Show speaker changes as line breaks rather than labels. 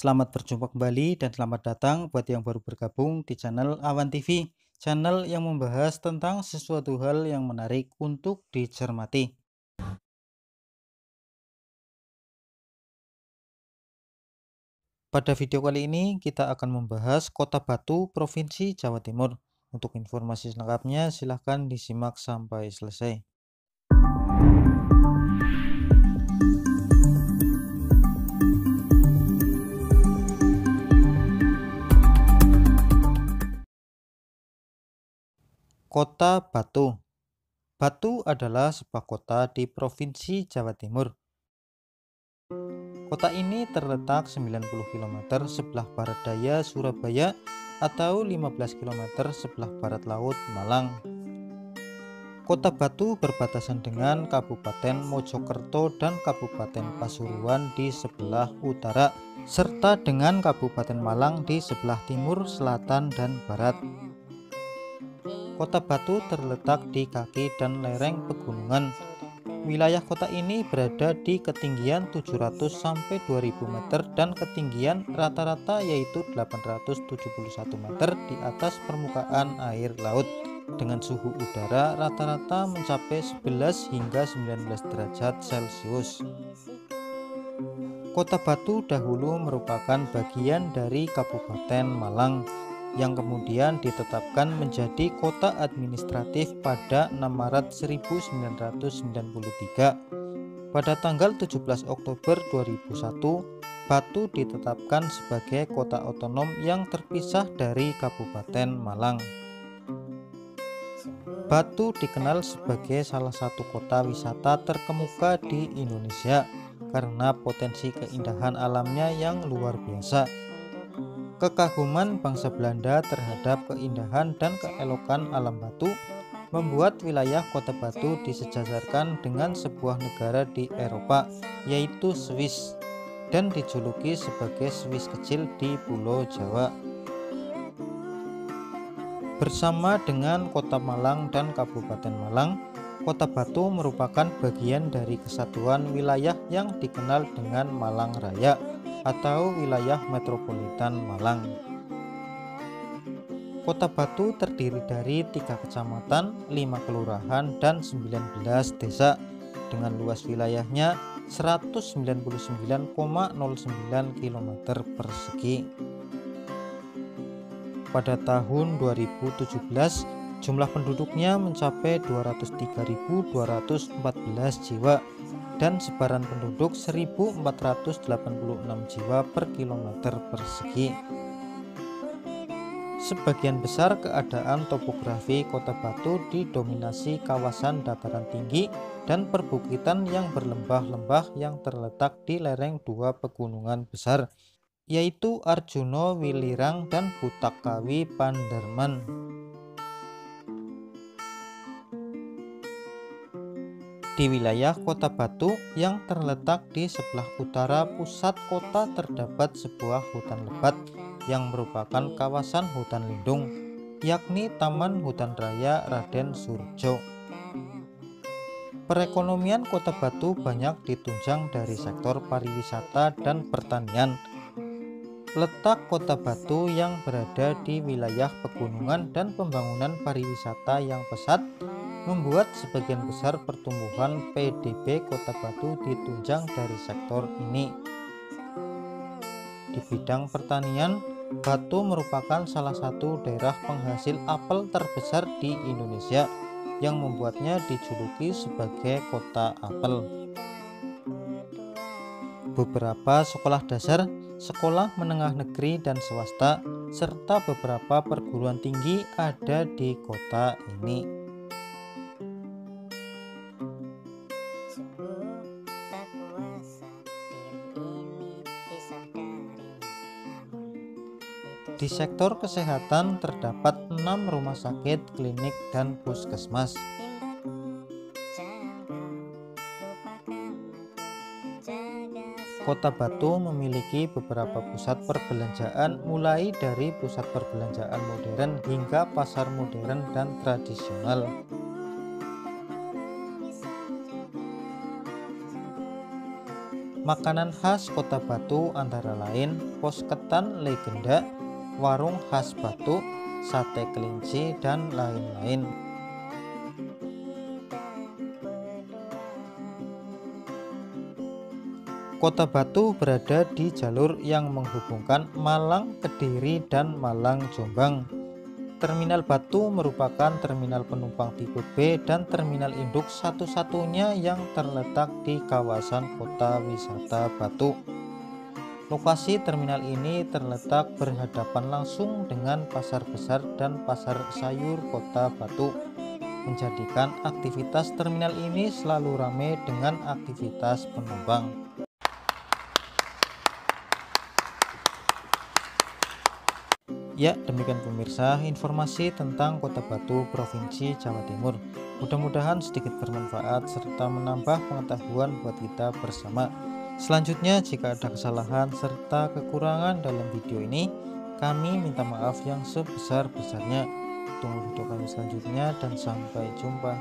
Selamat berjumpa kembali dan selamat datang buat yang baru bergabung di channel Awan TV, channel yang membahas tentang sesuatu hal yang menarik untuk dicermati. Pada video kali ini kita akan membahas Kota Batu, Provinsi Jawa Timur. Untuk informasi selengkapnya silahkan disimak sampai selesai. Kota Batu. Batu adalah sebuah kota di Provinsi Jawa Timur. Kota ini terletak 90 km sebelah barat daya Surabaya atau 15 km sebelah barat laut Malang. Kota Batu berbatasan dengan Kabupaten Mojokerto dan Kabupaten Pasuruan di sebelah utara, serta dengan Kabupaten Malang di sebelah timur, selatan, dan barat. Kota Batu terletak di kaki dan lereng pegunungan. Wilayah kota ini berada di ketinggian 700 sampai 2000 meter dan ketinggian rata-rata yaitu 871 meter di atas permukaan air laut, dengan suhu udara rata-rata mencapai 11 hingga 19 derajat Celcius. Kota Batu dahulu merupakan bagian dari Kabupaten Malang, yang kemudian ditetapkan menjadi kota administratif pada 6 Maret 1993. Pada tanggal 17 Oktober 2001, Batu ditetapkan sebagai kota otonom yang terpisah dari Kabupaten Malang. Batu dikenal sebagai salah satu kota wisata terkemuka di Indonesia karena potensi keindahan alamnya yang luar biasa. Kekaguman bangsa Belanda terhadap keindahan dan keelokan alam Batu membuat wilayah kota Batu disejajarkan dengan sebuah negara di Eropa, yaitu Swiss, dan dijuluki sebagai Swiss kecil di Pulau Jawa. Bersama dengan Kota Malang dan Kabupaten Malang, Kota Batu merupakan bagian dari kesatuan wilayah yang dikenal dengan Malang Raya atau wilayah metropolitan Malang. Kota Batu terdiri dari 3 kecamatan, 5 kelurahan, dan 19 desa dengan luas wilayahnya 199,09 km persegi. Pada tahun 2017, jumlah penduduknya mencapai 203.214 jiwa dan sebaran penduduk 1.486 jiwa per kilometer persegi. Sebagian besar keadaan topografi Kota Batu didominasi kawasan dataran tinggi dan perbukitan yang berlembah-lembah yang terletak di lereng dua pegunungan besar, yaitu Arjuno Wilirang dan Butakawi Panderman. Di wilayah Kota Batu yang terletak di sebelah utara pusat kota terdapat sebuah hutan lebat yang merupakan kawasan hutan lindung, yakni Taman Hutan Raya Raden Surjo. Perekonomian Kota Batu banyak ditunjang dari sektor pariwisata dan pertanian. Letak Kota Batu yang berada di wilayah pegunungan dan pembangunan pariwisata yang pesat membuat sebagian besar pertumbuhan PDB Kota Batu ditunjang dari sektor ini. Di bidang pertanian, Batu merupakan salah satu daerah penghasil apel terbesar di Indonesia yang membuatnya dijuluki sebagai kota apel. Beberapa sekolah dasar, sekolah menengah negeri dan swasta, serta beberapa perguruan tinggi ada di kota ini. Di sektor kesehatan terdapat 6 rumah sakit, klinik, dan puskesmas. Kota Batu memiliki beberapa pusat perbelanjaan, mulai dari pusat perbelanjaan modern hingga pasar modern dan tradisional. Makanan khas Kota Batu antara lain pos ketan legenda, warung khas Batu, sate kelinci, dan lain-lain. Kota Batu berada di jalur yang menghubungkan Malang, Kediri, dan Malang Jombang. Terminal Batu merupakan terminal penumpang tipe B dan terminal induk satu-satunya yang terletak di kawasan kota wisata Batu. Lokasi terminal ini terletak berhadapan langsung dengan pasar besar dan pasar sayur kota Batu, menjadikan aktivitas terminal ini selalu ramai dengan aktivitas penumpang. Ya, demikian pemirsa informasi tentang Kota Batu, Provinsi Jawa Timur. Mudah-mudahan sedikit bermanfaat serta menambah pengetahuan buat kita bersama. Selanjutnya, jika ada kesalahan serta kekurangan dalam video ini, kami minta maaf yang sebesar-besarnya. Tunggu video kami selanjutnya dan sampai jumpa.